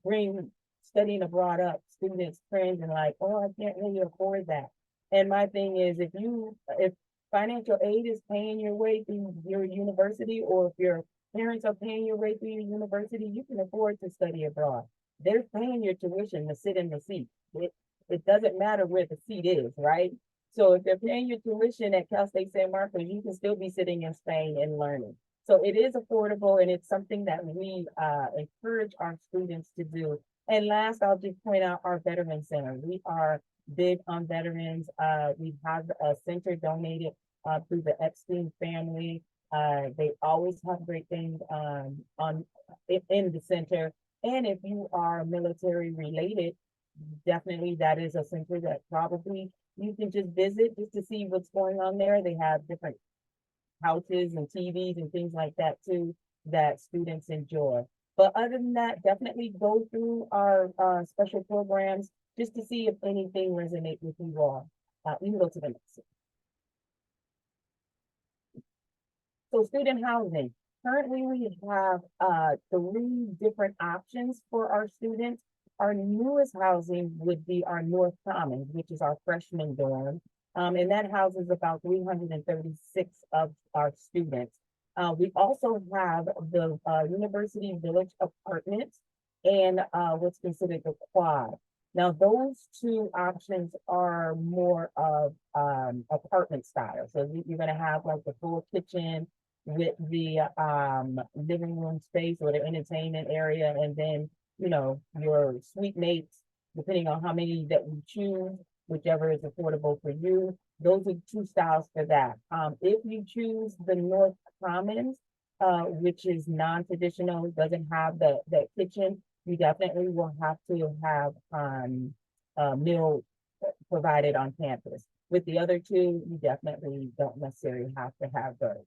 bring studying abroad up, students cringe and like, oh, I can't really afford that. And my thing is, if financial aid is paying your way through your university, or if your parents are paying your way through your university, you can afford to study abroad. They're paying your tuition to sit in the seat. It doesn't matter where the seat is, right? So if they're paying your tuition at Cal State San Marcos, you can still be sitting in Spain and learning. So it is affordable, and it's something that we encourage our students to do. And last, I'll just point out our Veteran Center. We are big on veterans. We have a center donated through the Epstein family. They always have great things in the center. And if you are military related, definitely that is a center that probably you can just visit just to see what's going on there. They have different couches and TVs and things like that too that students enjoy. But other than that, definitely go through our special programs just to see if anything resonates with you all. You can go to the next one. So student housing. Currently, we have 3 different options for our students. Our newest housing would be our North Commons, which is our freshman dorm. And that houses about 336 of our students. We also have the University Village Apartments and what's considered the Quad. Now, those 2 options are more of apartment style. So you're going to have like the full kitchen with the living room space or the entertainment area, and then your suite mates, depending on how many that you choose, whichever is affordable for you. Those are 2 styles for that. If you choose the North Commons, which is non-traditional, doesn't have the kitchen, you definitely will have to have a meal provided on campus. With the other 2, you definitely don't necessarily have to have those.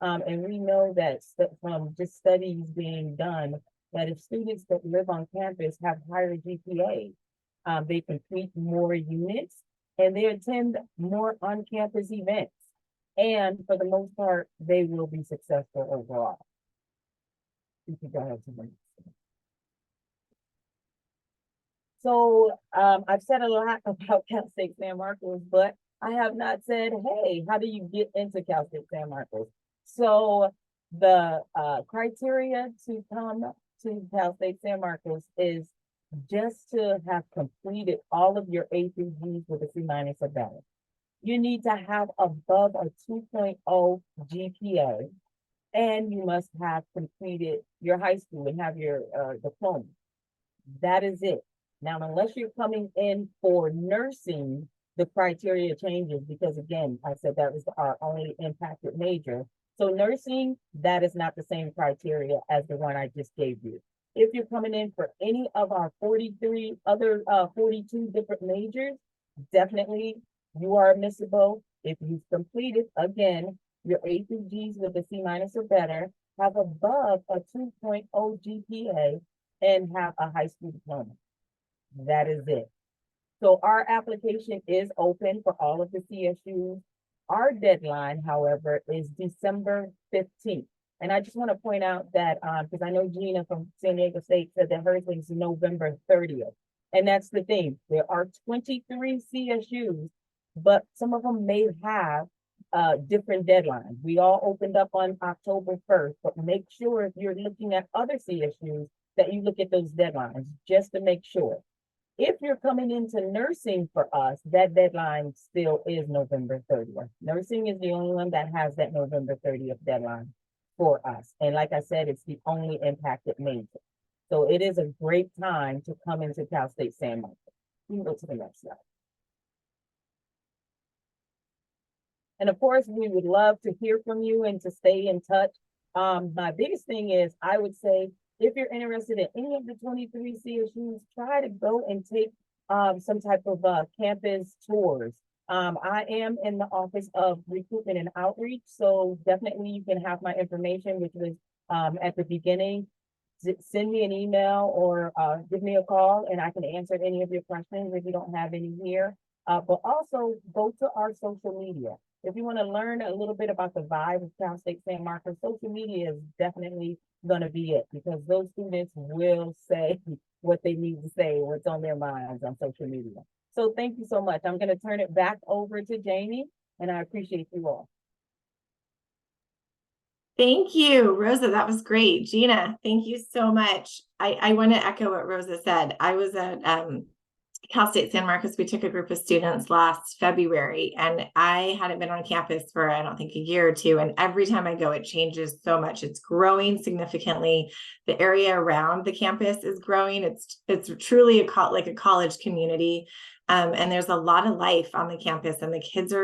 And we know that from just studies being done, that if students that live on campus have higher GPA, they complete more units and they attend more on-campus events. And for the most part, they will be successful overall. You can go ahead to the next one. So I've said a lot about Cal State San Marcos, but I have not said, hey, how do you get into Cal State San Marcos? So the criteria to come to Cal State San Marcos is just to have completed all of your A through G's with a C- or better. You need to have above a 2.0 GPA, and you must have completed your high school and have your diploma. That is it. Now, unless you're coming in for nursing, the criteria changes because, again, I said that was our only impacted major. So nursing, that is not the same criteria as the one I just gave you. If you're coming in for any of our 42 different majors, definitely you are admissible. If you've completed, again, your A through G's with a C- or better, have above a 2.0 GPA, and have a high school diploma. That is it. So our application is open for all of the CSUs. Our deadline, however, is December 15th. And I just want to point out that, because I know Gina from San Diego State said that hers is November 30th. And that's the thing. There are 23 CSUs, but some of them may have different deadlines. We all opened up on October 1st, but make sure if you're looking at other CSUs that you look at those deadlines just to make sure. If you're coming into nursing for us, that deadline still is November 30th. Nursing is the only one that has that November 30th deadline for us. And like I said, it's the only impacted major. So it is a great time to come into Cal State San Marcos. You can go to the next slide. And of course, we would love to hear from you and to stay in touch. My biggest thing is, I would say, if you're interested in any of the 23 CSUs, try to go and take some type of campus tours. I am in the office of recruitment and outreach, so definitely you can have my information, which was at the beginning. Send me an email or give me a call, and I can answer any of your questions if you don't have any here. But also go to our social media. If you want to learn a little bit about the vibe of Cal State San Marcos, social media is definitely going to be it, because those students will say what they need to say, what's on their minds on social media. So thank you so much. I'm going to turn it back over to Jamie, and I appreciate you all. Thank you, Rosa. That was great. Gina, thank you so much. I want to echo what Rosa said. I was at Cal State San Marcos. We took a group of students last February, and I hadn't been on campus for, I don't think, a year or two. And every time I go, it changes so much. It's growing significantly. The area around the campus is growing. It's truly like a college community. And there's a lot of life on the campus, and the kids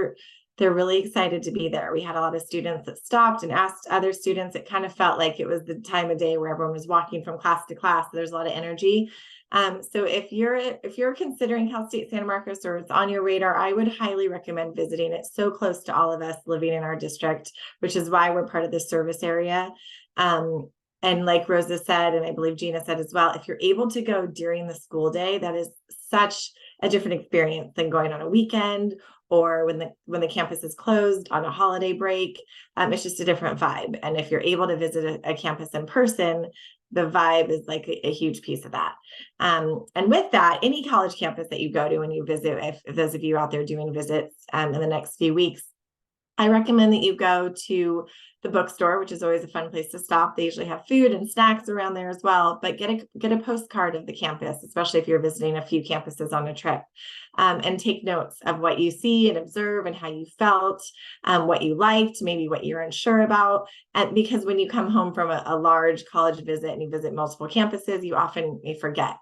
they're really excited to be there. We had a lot of students that stopped and asked other students. It kind of felt like it was the time of day where everyone was walking from class to class. There's a lot of energy. So if you're considering Cal State San Marcos, or it's on your radar, I would highly recommend visiting. It's so close to all of us living in our district, which is why we're part of the service area. And like Rosa said, and I believe Gina said as well, if you're able to go during the school day, that is such a different experience than going on a weekend or when the campus is closed on a holiday break. It's just a different vibe. And if you're able to visit a campus in person, the vibe is like a huge piece of that. And with that, any college campus that you go to and you visit, if those of you out there doing visits in the next few weeks, I recommend that you go to the bookstore, which is always a fun place to stop. They usually have food and snacks around there as well, but get a postcard of the campus, especially if you're visiting a few campuses on a trip, and take notes of what you see and observe and how you felt, what you liked, maybe what you're unsure about. And because when you come home from a large college visit and you visit multiple campuses, you often may forget,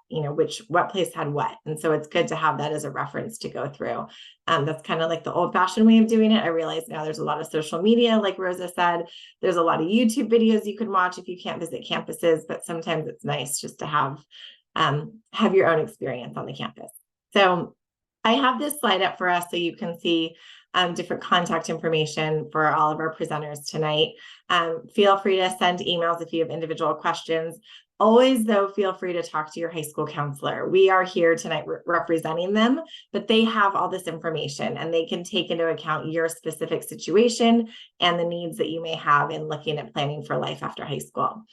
what place had what. And so it's good to have that as a reference to go through. That's kind of like the old-fashioned way of doing it. I realize now there's a lot of social media, like Rosa said. There's a lot of YouTube videos you can watch if you can't visit campuses, but sometimes it's nice just to have your own experience on the campus. So I have this slide up for us so you can see different contact information for all of our presenters tonight. Feel free to send emails if you have individual questions. Always, though, feel free to talk to your high school counselor. We are here tonight representing them, but they have all this information and they can take into account your specific situation and the needs that you may have in looking at planning for life after high school.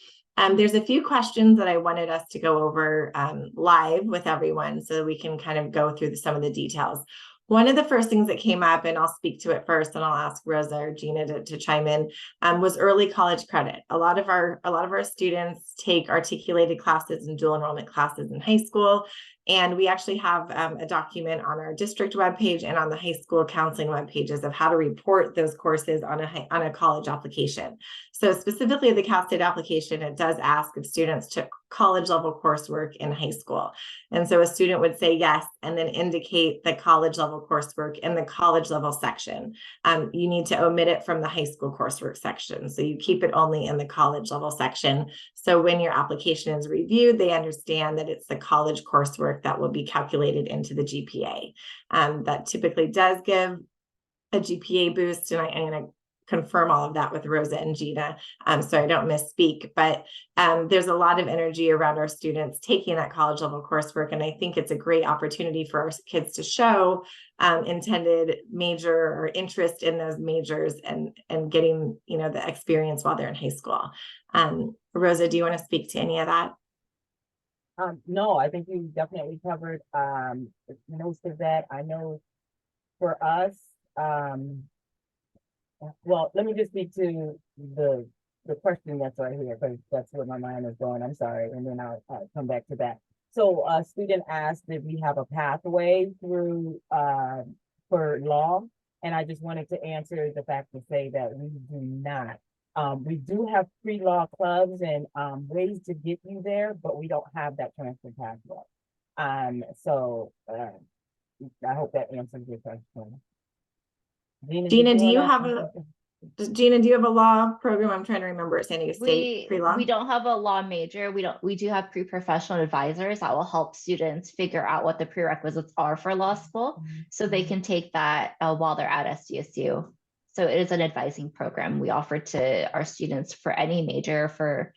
There's a few questions that I wanted us to go over live with everyone so that we can kind of go through some of the details. One of the first things that came up, and I'll speak to it first, and I'll ask Rosa or Gina to chime in, was early college credit. A lot of our students take articulated classes and dual enrollment classes in high school, and we actually have a document on our district webpage and on the high school counseling web pages of how to report those courses on a college application. So specifically the Cal State application, it does ask if students took college level coursework in high school. And so a student would say yes, and then indicate the college level coursework in the college level section. You need to omit it from the high school coursework section. So you keep it only in the college level section. So when your application is reviewed, they understand that it's the college coursework that will be calculated into the GPA. That typically does give a GPA boost, and I'm going to confirm all of that with Rosa and Gina, so I don't misspeak, but there's a lot of energy around our students taking that college level coursework, and I think it's a great opportunity for our kids to show intended major or interest in those majors and getting the experience while they're in high school. Rosa, do you want to speak to any of that? No, I think you definitely covered most of that. I know for us, well, let me just speak to the question that's right here, because that's where my mind is going. I'm sorry, and then I'll come back to that. So a student asked if we have a pathway through for law, and I just wanted to answer the fact to say that we do not. We do have pre-law clubs and ways to get you there, but we don't have that transfer pathway. So I hope that answers your question. Gina, do you have Gina, do you have a law program? I'm trying to remember at San Diego State pre-law. We don't have a law major. We do have pre-professional advisors that will help students figure out what the prerequisites are for law school, so they can take that while they're at SDSU. So it is an advising program we offer to our students for any major, for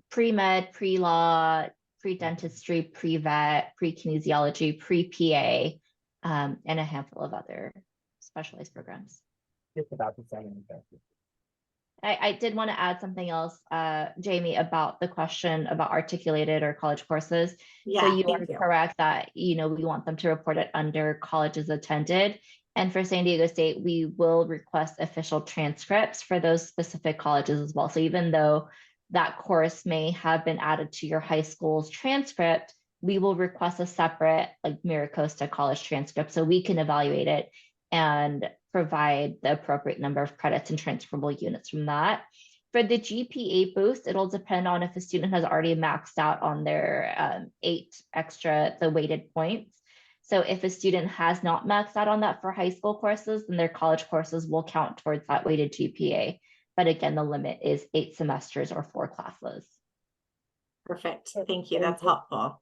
pre-med, pre-law, pre-dentistry, pre-vet, pre-kinesiology, pre-PA, and a handful of other specialized programs. Just about the same. I did want to add something else, Jamie, about the question about articulated or college courses. Yeah, so you thank are you. correct that, we want them to report it under colleges attended. And for San Diego State, we will request official transcripts for those specific colleges as well. So even though that course may have been added to your high school's transcript, we will request a separate, like, MiraCosta college transcript so we can evaluate it and provide the appropriate number of credits and transferable units from that. For the GPA boost, it'll depend on if a student has already maxed out on their 8 extra, the weighted points. So if a student has not maxed out on that for high school courses, then their college courses will count towards that weighted GPA. But again, the limit is 8 semesters or 4 classes. Perfect. Thank you. That's helpful.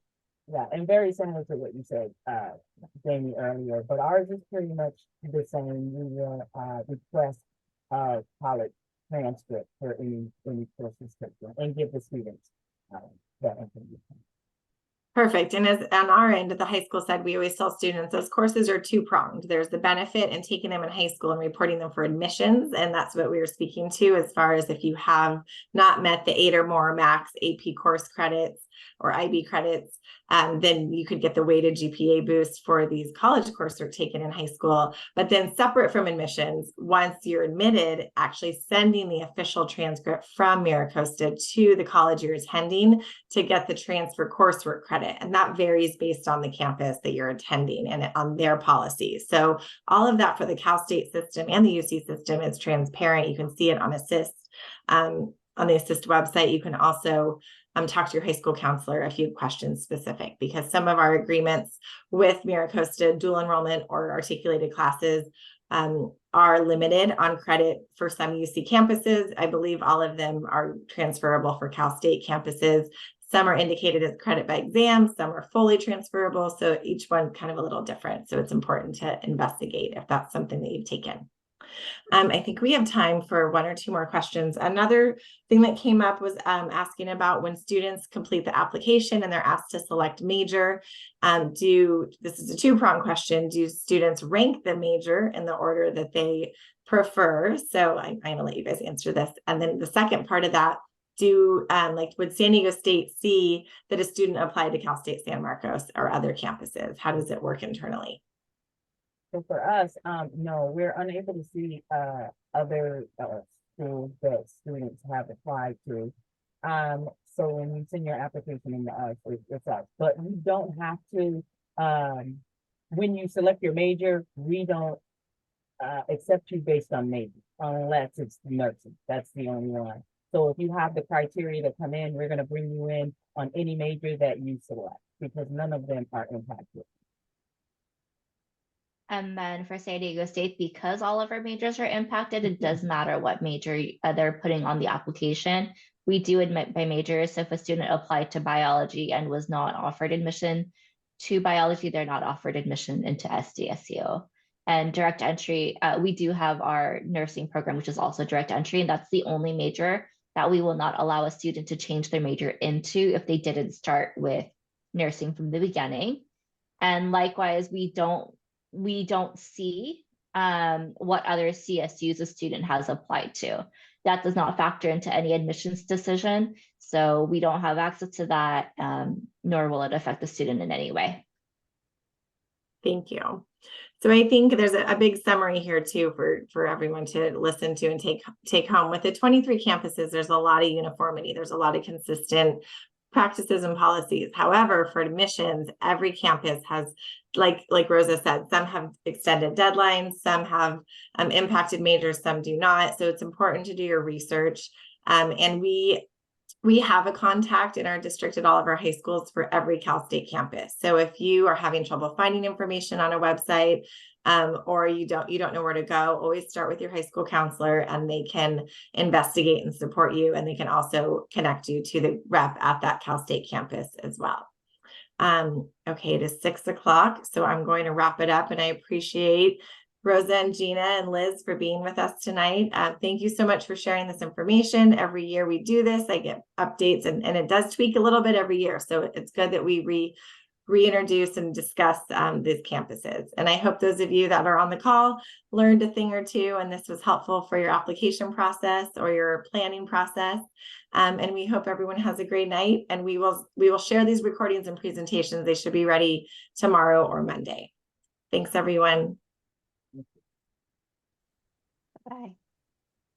Yeah, and very similar to what you said, Jamie, earlier, but ours is pretty much the same. We will request college transcript for any courses taken and give the students that information. Perfect. And as on our end at the high school side, we always tell students those courses are two-pronged. There's the benefit in taking them in high school and reporting them for admissions. And that's what we were speaking to as far as if you have not met the 8 or more max AP course credits or IB credits, then you could get the weighted GPA boost for these college courses taken in high school. But then separate from admissions, once you're admitted, actually sending the official transcript from MiraCosta to the college you're attending to get the transfer coursework credit. And that varies based on the campus that you're attending and on their policies. So all of that for the Cal State system and the UC system is transparent. You can see it on Assist. On the Assist website, you can also talk to your high school counselor if you have questions specific, because some of our agreements with MiraCosta dual enrollment or articulated classes are limited on credit for some UC campuses. I believe all of them are transferable for Cal State campuses. Some are indicated as credit by exam, some are fully transferable. So each one kind of a little different. So it's important to investigate if that's something that you've taken. I think we have time for 1 or 2 more questions. Another thing that came up was asking about when students complete the application and they're asked to select major. This is a 2-pronged question. Do students rank the major in the order that they prefer? So I'm going to let you guys answer this. And then the second part of that, would San Diego State see that a student applied to Cal State San Marcos or other campuses? How does it work internally? So for us, no, we're unable to see other schools that students have applied to. So when you send your application in to us, it's us. But we don't have to, when you select your major, we don't accept you based on major, unless it's nursing. That's the only one. So if you have the criteria to come in, we're going to bring you in on any major that you select, because none of them are impacted. And then for San Diego State, because all of our majors are impacted, it does matter what major they're putting on the application. We do admit by majors. So if a student applied to biology and was not offered admission to biology, they're not offered admission into SDSU. And direct entry, we do have our nursing program, which is also direct entry, and that's the only major that we will not allow a student to change their major into if they didn't start with nursing from the beginning. And likewise, we don't see what other CSUs a student has applied to. That does not factor into any admissions decision. So we don't have access to that, nor will it affect the student in any way. Thank you. So I think there's a big summary here too for everyone to listen to and take home. With the 23 campuses, there's a lot of uniformity. There's a lot of consistent practices and policies. However, for admissions, every campus has, like Rosa said, some have extended deadlines, some have impacted majors, some do not. So it's important to do your research. And we we have a contact in our district at all of our high schools for every Cal State campus. So if you are having trouble finding information on a website, or you don't know where to go, always start with your high school counselor, and they can investigate and support you. And they can also connect you to the rep at that Cal State campus as well. Okay, it is 6 o'clock, so I'm going to wrap it up, and I appreciate Rosa and Gina and Liz for being with us tonight. Thank you so much for sharing this information. Every year we do this, I get updates, and it does tweak a little bit every year. So it's good that we reintroduce and discuss these campuses. And I hope those of you that are on the call learned a thing or two, and this was helpful for your application process or your planning process. And we hope everyone has a great night, and we will share these recordings and presentations. They should be ready tomorrow or Monday. Thanks, everyone. Bye.